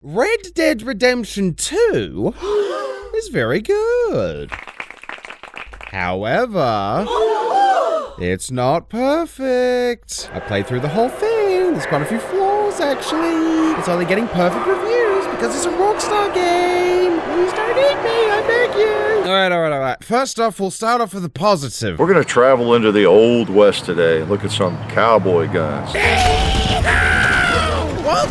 Red Dead Redemption 2 is very good. However, it's not perfect. I played through the whole thing. There's quite a few flaws, actually. It's only getting perfect reviews because it's a Rockstar game. Please don't eat me, I beg you. All right. First off, we'll start off with the positive. We're gonna travel into the Old West today. Look at some cowboy guns.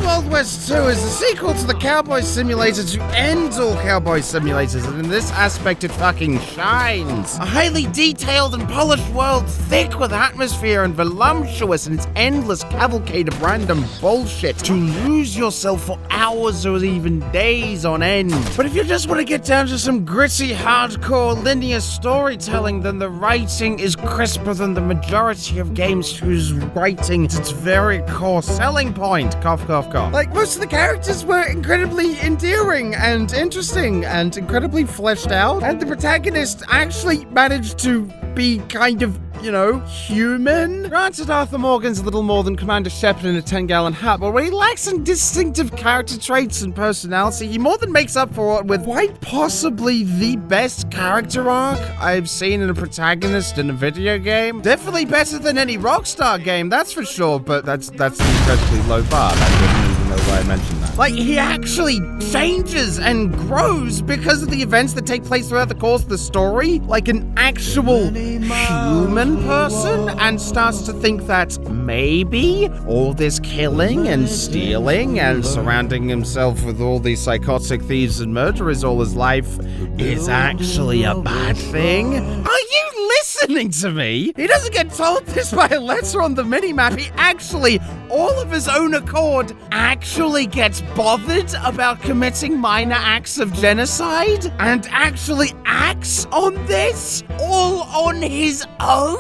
Wild West 2 is the sequel to the Cowboy Simulator to end all Cowboy Simulators, and in this aspect it fucking shines. A highly detailed and polished world, thick with atmosphere and voluptuous in its endless cavalcade of random bullshit to lose yourself for hours or even days on end. But if you just want to get down to some gritty, hardcore, linear storytelling, then the writing is crisper than the majority of games whose writing is its very core selling point. Cough, cough, cough. Like, most of the characters were incredibly endearing and interesting and incredibly fleshed out, and the protagonist actually managed to be kind of, you know, human. Granted, Arthur Morgan's a little more than Commander Shepard in a 10-gallon hat, but when he lacks in distinctive character traits and personality, he more than makes up for it with quite possibly the best character arc I've seen in a protagonist in a video game. Definitely better than any Rockstar game, that's for sure, but that's an incredibly low bar. I didn't even know why I mentioned that. Like, he actually changes and grows because of the events that take place throughout the course of the story, like an actual human person, and starts to think that maybe all this killing and stealing and surrounding himself with all these psychotic thieves and murderers all his life is actually a bad thing. Are you listening to me? He doesn't get told this by a letter on the minimap. He actually, all of his own accord, actually gets bothered about committing minor acts of genocide and actually acts on this all on his own?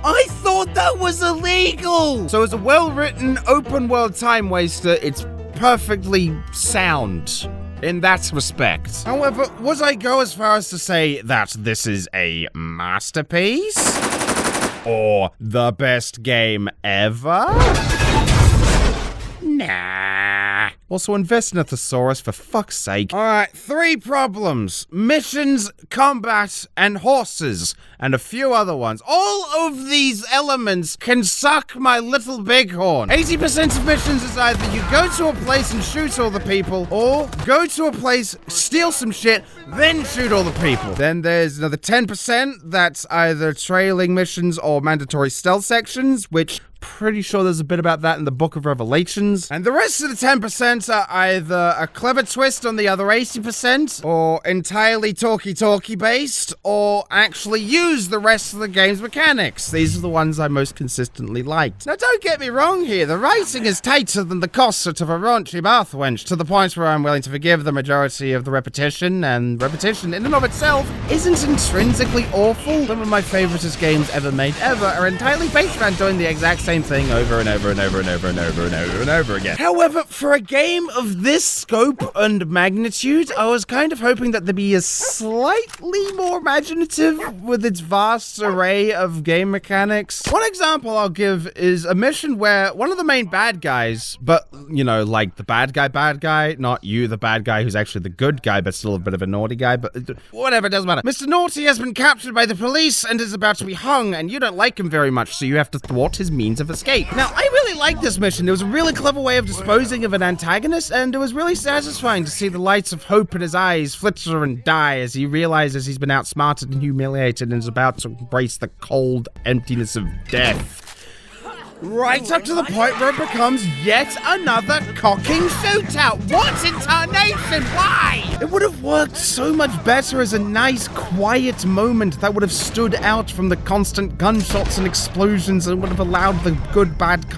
I thought that was illegal. So as a well-written open world time waster, it's perfectly sound in that respect. However, would I go as far as to say that this is a masterpiece? Or the best game ever? Nah. Also, invest in a thesaurus, for fuck's sake. Alright, 3 problems. Missions, combat, and horses. And a few other ones. All of these elements can suck my little bighorn. 80% of missions is either you go to a place and shoot all the people, or go to a place, steal some shit, then shoot all the people. Then there's another 10% that's either trailing missions or mandatory stealth sections, which pretty sure there's a bit about that in the Book of Revelations. And the rest of the 10% are either a clever twist on the other 80%, or entirely talky based, or actually use the rest of the game's mechanics. These are the ones I most consistently liked. Now don't get me wrong here, the writing is tighter than the corset of a raunchy bath wench, to the point where I'm willing to forgive the majority of the repetition, and repetition in and of itself isn't intrinsically awful. Some of my favoriteest games ever made are entirely based around doing the exact same thing over and over and over and over and over and over and over again. However, for a game of this scope and magnitude, I was kind of hoping that there'd be a slightly more imaginative with its vast array of game mechanics. One example I'll give is a mission where one of the main bad guys, but, you know, like the bad guy, not you, the bad guy who's actually the good guy, but still a bit of a naughty guy, but whatever, it doesn't matter. Mr. Naughty has been captured by the police and is about to be hung, and you don't like him very much, so you have to thwart his means of escape. Now, I really liked this mission. It was a really clever way of disposing of an antagonist, and it was really satisfying to see the lights of hope in his eyes flicker and die as he realizes he's been outsmarted and humiliated and is about to embrace the cold emptiness of death. Right up to the point where it becomes yet another cocking shootout. What in tarnation? Why? It would have worked so much better as a nice, quiet moment that would have stood out from the constant gunshots and explosions and would have allowed the good bad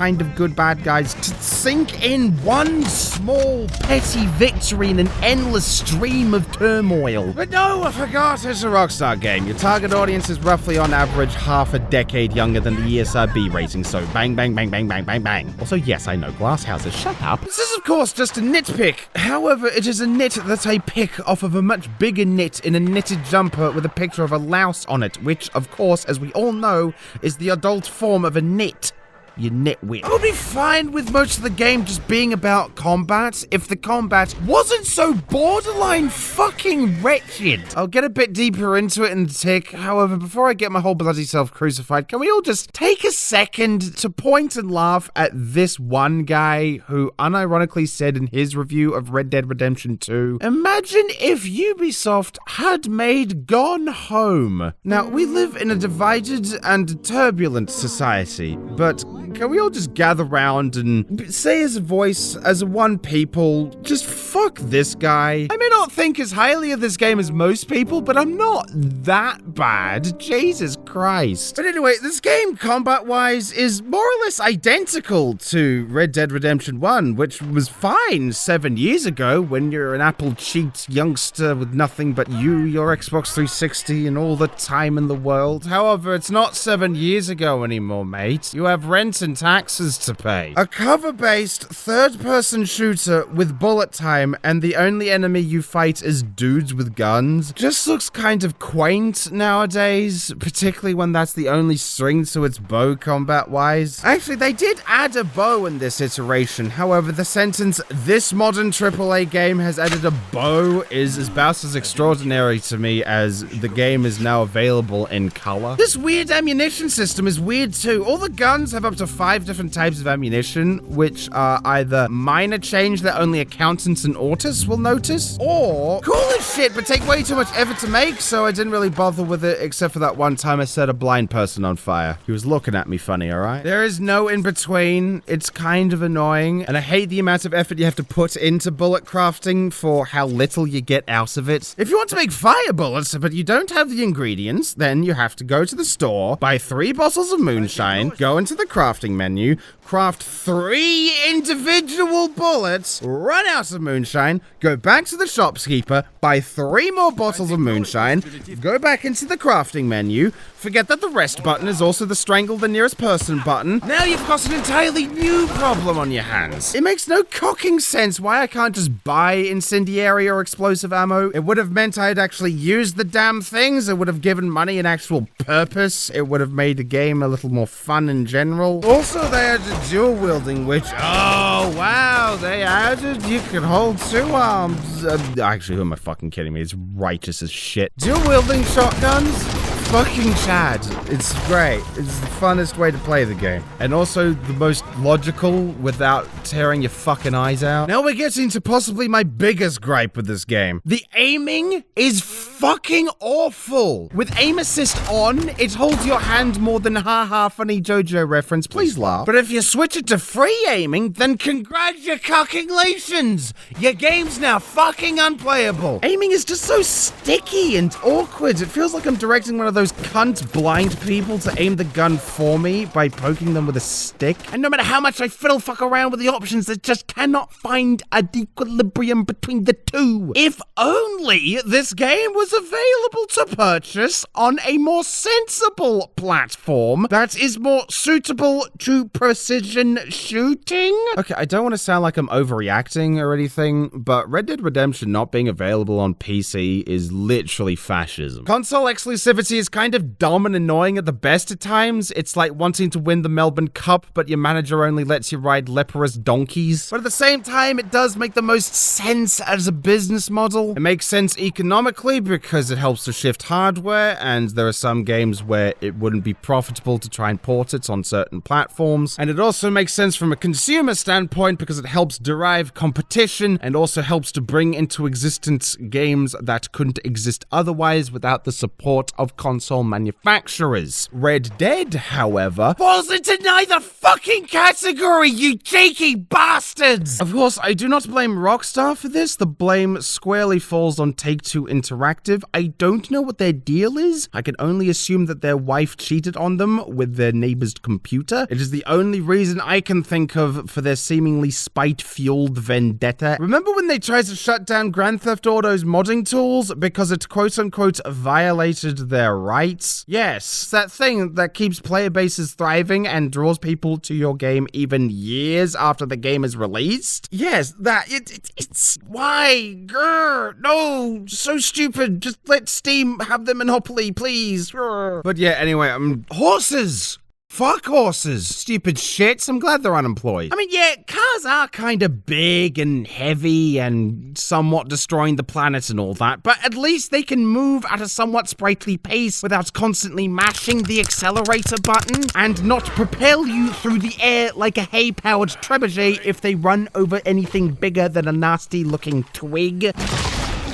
guys to sink in one small, petty victory in an endless stream of turmoil. But no, I forgot, it's a Rockstar game. Your target audience is roughly on average half a decade younger than the ESRB rating, so bang, bang, bang, bang, bang, bang, bang. Also, yes, I know, glass houses, shut up. This is, of course, just a nitpick. However, it is a nit that I pick off of a much bigger nit in a knitted jumper with a picture of a louse on it, which, of course, as we all know, is the adult form of a nit. you nitwit. I would be fine with most of the game just being about combat if the combat wasn't so borderline fucking wretched. I'll get a bit deeper into it in a tick. However, before I get my whole bloody self crucified, can we all just take a second to point and laugh at this one guy who unironically said in his review of Red Dead Redemption 2, imagine if Ubisoft had made Gone Home. Now, we live in a divided and turbulent society, but can we all just gather round and say as a voice, as one people, just fuck this guy? I may not think as highly of this game as most people, but I'm not that bad. Jesus Christ. But anyway, this game, combat-wise, is more or less identical to Red Dead Redemption 1, which was fine 7 years ago when you're an apple-cheeked youngster with nothing but you, your Xbox 360, and all the time in the world. However, it's not 7 years ago anymore, mate. You have rent and taxes to pay. A cover-based third-person shooter with bullet time and the only enemy you fight is dudes with guns just looks kind of quaint nowadays, particularly when that's the only string to its bow combat-wise. Actually, they did add a bow in this iteration. However, the sentence, "this modern AAA game has added a bow," is about as extraordinary to me as the game is now available in color. This weird ammunition system is weird too. All the guns have up to 5 different types of ammunition, which are either minor change that only accountants and autists will notice, or cool as shit but take way too much effort to make, so I didn't really bother with it except for that one time I set a blind person on fire. He was looking at me funny, alright? There is no in between. It's kind of annoying, and I hate the amount of effort you have to put into bullet crafting for how little you get out of it. If you want to make fire bullets, but you don't have the ingredients, then you have to go to the store, buy 3 bottles of moonshine, go into the crafting menu, craft 3 individual bullets, run out of moonshine, go back to the shopkeeper, buy 3 more bottles of moonshine, go back into the crafting menu, forget that the rest button is also the strangle the nearest person button. Now you've got an entirely new problem on your hands. It makes no cocking sense why I can't just buy incendiary or explosive ammo. It would have meant I'd actually used the damn things. It would have given money an actual purpose. It would have made the game a little more fun in general. Also, they added dual wielding, which, oh wow, they added, you can hold 2 arms. Actually, who am I fucking kidding me? It's righteous as shit. Dual wielding shotguns? Fucking Chad. It's great. It's the funnest way to play the game. And also the most logical without tearing your fucking eyes out. Now we're getting to possibly my biggest gripe with this game. The aiming is fucking awful. With aim assist on, it holds your hand more than haha funny JoJo reference. Please laugh. But if you switch it to free aiming, then congratulations. Your game's now fucking unplayable. Aiming is just so sticky and awkward. It feels like I'm directing one of those cunt blind people to aim the gun for me by poking them with a stick. And no matter how much I fiddle fuck around with the options, it just cannot find an equilibrium between the two. If only this game was available to purchase on a more sensible platform that is more suitable to precision shooting. Okay, I don't want to sound like I'm overreacting or anything, but Red Dead Redemption not being available on PC is literally fascism. Console exclusivity is kind of dumb and annoying at the best at times. It's like wanting to win the Melbourne Cup, but your manager only lets you ride leprous donkeys. But at the same time, it does make the most sense as a business model. It makes sense economically because it helps to shift hardware, and there are some games where it wouldn't be profitable to try and port it on certain platforms. And it also makes sense from a consumer standpoint because it helps derive competition and also helps to bring into existence games that couldn't exist otherwise without the support of console manufacturers. Red Dead, however, falls into neither fucking category, you cheeky bastards! Of course, I do not blame Rockstar for this. The blame squarely falls on Take-Two Interactive. I don't know what their deal is. I can only assume that their wife cheated on them with their neighbor's computer. It is the only reason I can think of for their seemingly spite-fueled vendetta. Remember when they tried to shut down Grand Theft Auto's modding tools because it quote-unquote violated their rights? Yes, that thing that keeps player bases thriving and draws people to your game even years after the game is released? Yes, that, it's, why? Grr, no, so stupid, just let Steam have the monopoly, please. Grr. But yeah, anyway, horses! Fuck horses. Stupid shits. I'm glad they're unemployed. I mean, yeah, cars are kind of big and heavy and somewhat destroying the planet and all that, but at least they can move at a somewhat sprightly pace without constantly mashing the accelerator button and not propel you through the air like a hay-powered trebuchet if they run over anything bigger than a nasty-looking twig.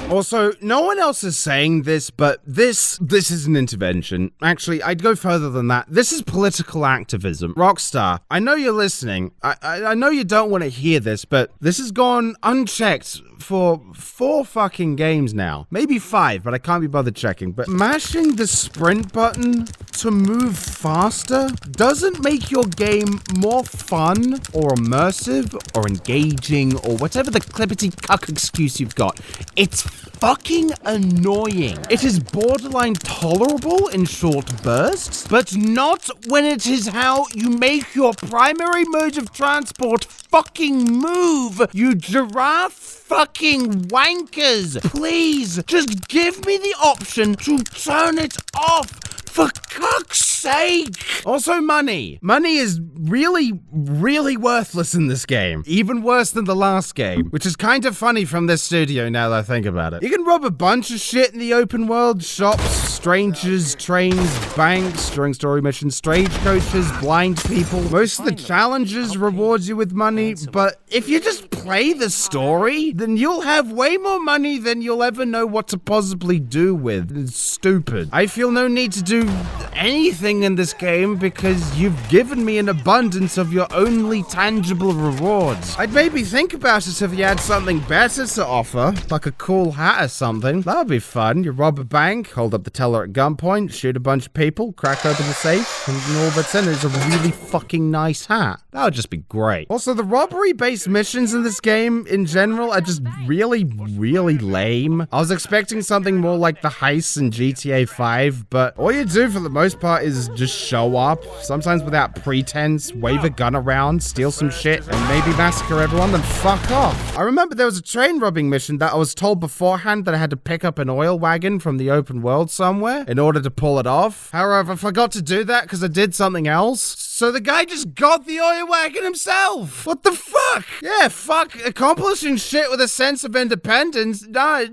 Also, no one else is saying this, but this is an intervention. Actually, I'd go further than that. This is political activism. Rockstar, I know you're listening. I know you don't want to hear this, but this has gone unchecked for 4 fucking games now. Maybe 5, but I can't be bothered checking. But mashing the sprint button to move faster doesn't make your game more fun or immersive or engaging or whatever the clippity-cuck excuse you've got. It's fucking annoying. It is borderline tolerable in short bursts, but not when it is how you make your primary mode of transport fucking move, you giraffe fucking wankers. Please, just give me the option to turn it off. For cuck's sake! Also, money. Money is really, really worthless in this game. Even worse than the last game, which is kind of funny from this studio now that I think about it. You can rob a bunch of shit in the open world. Shops, strangers, trains, banks, during story missions, stagecoaches, blind people. Most of the challenges rewards you with money, but if you just play the story, then you'll have way more money than you'll ever know what to possibly do with. It's stupid. I feel no need to do anything in this game because you've given me an abundance of your only tangible rewards. I'd maybe think about it if you had something better to offer, like a cool hat or something. That would be fun. You rob a bank, hold up the teller at gunpoint, shoot a bunch of people, crack open the safe, and all that's in it is a really fucking nice hat. That would just be great. Also, the robbery-based missions in this game, in general, are just really, really lame. I was expecting something more like the heists in GTA 5, but all you do for the most part is just show up, sometimes without pretense, wave a gun around, steal some shit, and maybe massacre everyone, then fuck off. I remember there was a train robbing mission that I was told beforehand that I had to pick up an oil wagon from the open world somewhere in order to pull it off. However, I forgot to do that because I did something else. So the guy just got the oil wagon himself. What the fuck? Yeah, fuck accomplishing shit with a sense of independence. Nah,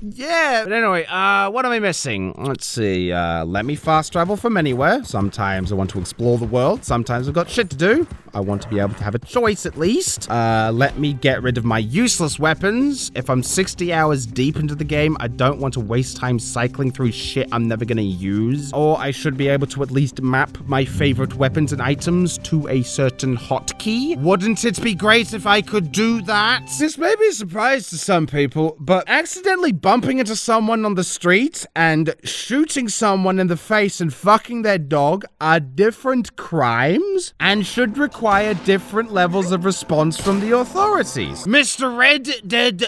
yeah. But anyway, what am I missing? Let's see. Let me fast travel from anywhere. Sometimes I want to explore the world. Sometimes I've got shit to do. I want to be able to have a choice at least. Let me get rid of my useless weapons. If I'm 60 hours deep into the game, I don't want to waste time cycling through shit I'm never gonna use. Or I should be able to at least map my favorite weapons and items to a certain hotkey. Wouldn't it be great if I could do that? This may be a surprise to some people, but accidentally bumping into someone on the street and shooting someone in the face and fucking their dog are different crimes and should require different levels of response from the authorities. Mr. Red Dead,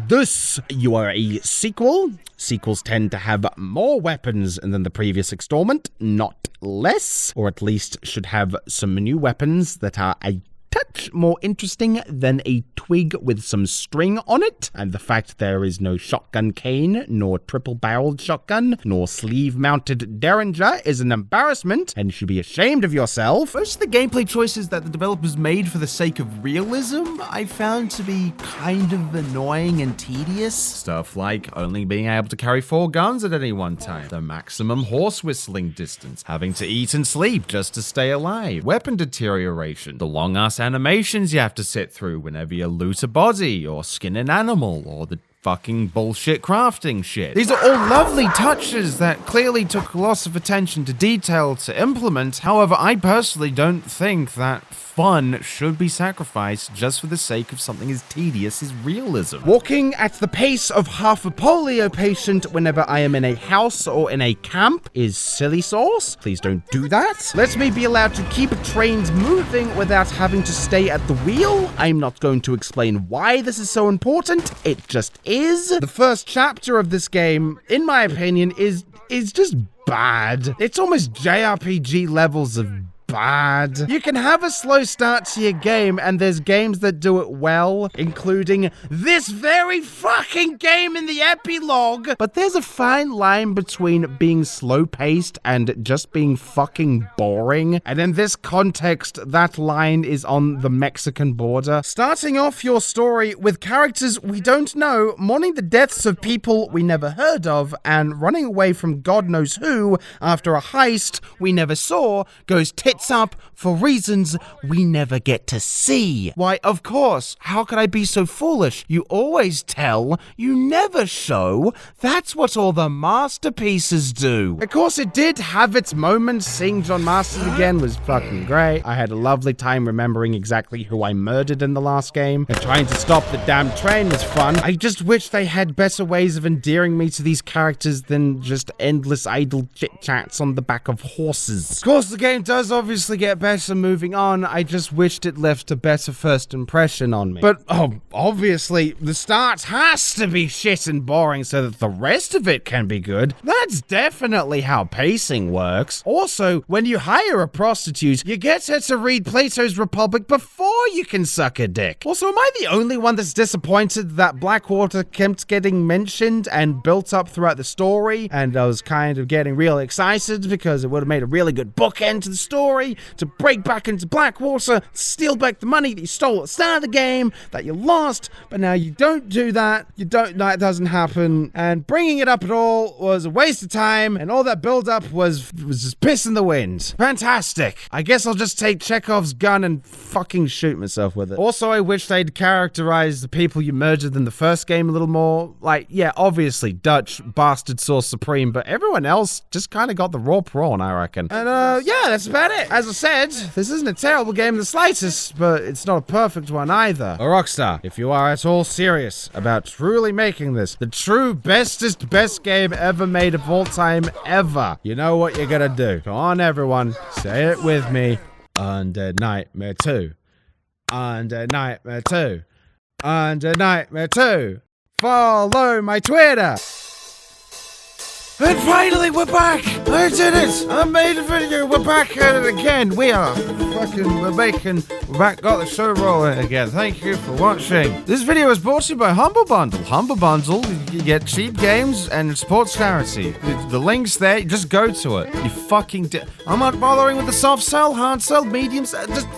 this you are a sequel. Sequels tend to have more weapons than the previous installment, not less, or at least should have some new weapons that are a touch more interesting than a twig with some string on it, and the fact there is no shotgun cane, nor triple-barreled shotgun, nor sleeve-mounted derringer is an embarrassment, and you should be ashamed of yourself. Most of the gameplay choices that the developers made for the sake of realism, I found to be kind of annoying and tedious. Stuff like only being able to carry 4 guns at any one time, the maximum horse whistling distance, having to eat and sleep just to stay alive, weapon deterioration, the long-ass animations you have to sit through whenever you loot a body or skin an animal or the fucking bullshit crafting shit. These are all lovely touches that clearly took lots of attention to detail to implement. However, I personally don't think that fun should be sacrificed just for the sake of something as tedious as realism. Walking at the pace of half a polio patient whenever I am in a house or in a camp is silly sauce. Please don't do that. Let me be allowed to keep trains moving without having to stay at the wheel. I'm not going to explain why this is so important. It just is. The first chapter of this game, in my opinion, is just bad. It's almost JRPG levels of bad. You can have a slow start to your game, and there's games that do it well, including this very fucking game in the epilogue. But there's a fine line between being slow-paced and just being fucking boring. And in this context, that line is on the Mexican border. Starting off your story with characters we don't know, mourning the deaths of people we never heard of, and running away from God knows who after a heist we never saw goes tits up for reasons we never get to see. Why, of course, how could I be so foolish? You always tell, you never show. That's what all the masterpieces do. Of course, it did have its moments. Seeing John Masters again was fucking great. I had a lovely time remembering exactly who I murdered in the last game, and trying to stop the damn train was fun. I just wish they had better ways of endearing me to these characters than just endless idle chit-chats on the back of horses. Of course, the game does obviously get better moving on. I just wished it left a better first impression on me. But, obviously, the start has to be shit and boring so that the rest of it can be good. That's definitely how pacing works. Also, when you hire a prostitute, you get her to read Plato's Republic before you can suck a dick. Also, am I the only one that's disappointed that Blackwater kept getting mentioned and built up throughout the story? And I was kind of getting real excited because it would have made a really good bookend to the story, to break back into Blackwater, steal back the money that you stole at the start of the game, that you lost, but now you don't do that. That doesn't happen. And bringing it up at all was a waste of time, and all that build-up was just piss in the wind. Fantastic. I guess I'll just take Chekhov's gun and fucking shoot myself with it. Also, I wish they'd characterize the people you murdered in the first game a little more. Like, yeah, obviously, Dutch, bastard source supreme, but everyone else just kind of got the raw prawn, I reckon. And, yeah, that's about it. As I said, this isn't a terrible game in the slightest, but it's not a perfect one either. Rockstar, if you are at all serious about truly making this the true bestest best game ever made of all time ever, you know what you're gonna do. Come on, everyone, say it with me. Undead Nightmare 2. Undead Nightmare 2. Undead Nightmare 2. Follow my Twitter. And finally, we're back! I did it! I made a video, we're back at it again! We're back, got the show rolling again. Thank you for watching. This video is brought to you by Humble Bundle. Humble Bundle, you get cheap games and sports charity. The link's there, just go to it. You fucking I'm not bothering with the soft sell, hard sell, medium sell, just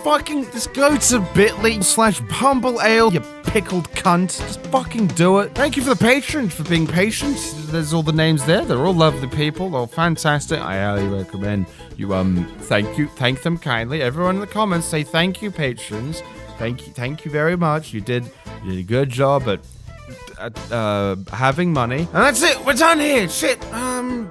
go to bit.ly/humble ale, you pickled cunt. Just fucking do it. Thank you for the patrons for being patient. There's all the names there. They're all lovely people. They're all fantastic. I highly recommend you thank them kindly. Everyone in the comments say thank you, patrons. Thank you very much. You did a good job at having money. And that's it. We're done here. Shit.